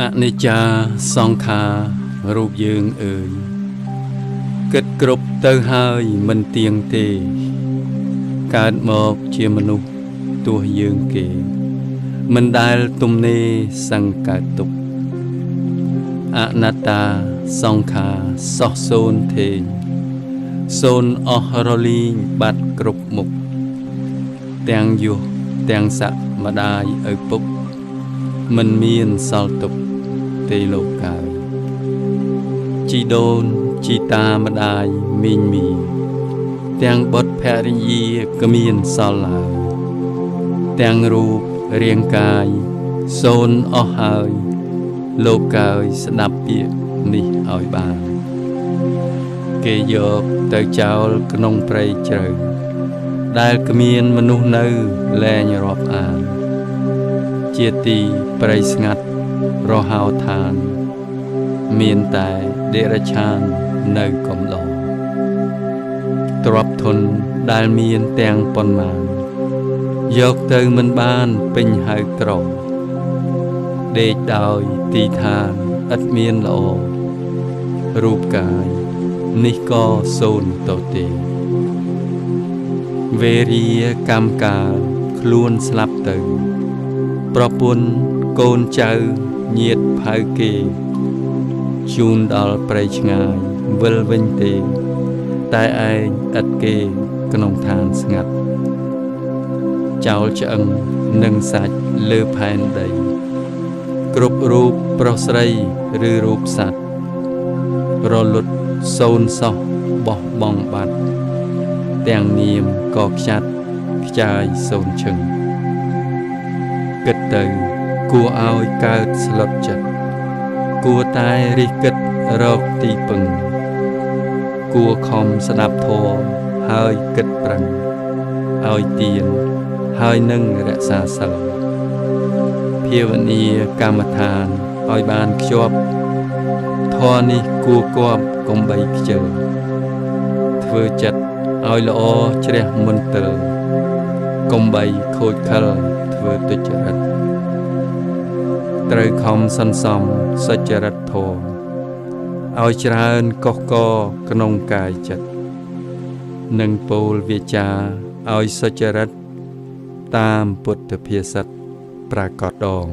អនិច្ចាសង្ខាររូបយើងអើយគិតគ្រប់ទៅហើយមិនទៀងទេកើតមកជាមនុស្សទោះយើងគេមិនដែលទំនេរសង្កើតទុកអនត្តាសង្ខារសោះសូន្យធេងសូន្យអស់រលីងបាត់គ្រប់មុខទាំងយុះទាំងស័កម្ដាយឪពុកមិនមានសល់ទុកទេលោកកាយជីដូនជីតាម្ដាយមីងមីទាំងបុត្រភរិយាក៏មានសល់ឡើយទាំងរូបរាងកាយសូន្យអស់ហើយលោកកាយស្ដាប់ពាក្យនេះឲ្យបានគេយកទៅចោលក្នុងព្រៃជ្រៅដែលគ្មានមនុស្សនៅលែងរាប់អានជាទីព្រៃស្ងាត់រហោឋានមានតែដេរឆាននៅកំដរទ្រព្យធនដែលមានទាំងប៉ុន្មានយកទៅមិនបានពេញហៅក្រដេកដោយទីឋានឥតមានល្អរូបកាយនេះក៏សូន្យទៅទេវេរាកម្មកាលខ្លួនស្លាប់ទៅប្រពន្ធកូនចៅញាតិផៅគេជូនដល់ព្រៃឆ្ងាយវិលវិញទេតែឯងឥតគេក្នុងឋានស្ងាត់ចោលឆ្អឹងនិងសាច់លើផែនដីគ្រប់រូបប្រុសស្រីឬរូបសត្វរលត់សូន្យសោះបោះបង់បាត់ទាំងនាមក៏ខ្ចាត់ខ្ចាយសូន្យឈឹងគិតទៅគួរឲ្យកើតស្លុតចិត្តគួរតែរិះគិតរកទីពឹងគួរខំស្ដាប់ធម៌ហើយគិតប្រឹងឲ្យទៀនហើយនឹងរក្សាសិលភាវនាកម្មដ្ឋានឲ្យបានខ្ជាប់ធម៌នេះគួរគប់កុំបីខ្ជិលធ្វើចិត្តឲ្យល្អជ្រះមន្ទិលកុំបីខូចខិលធ្វើទុច្ចរិតត្រូវខំសន្សំសុចរិតធម៌ឲ្យច្រើនកុសកក្នុងកាយចិត្តនិងពោលវាចាឲ្យសុចរិតតាមពុទ្ធភាសិតប្រាកដដង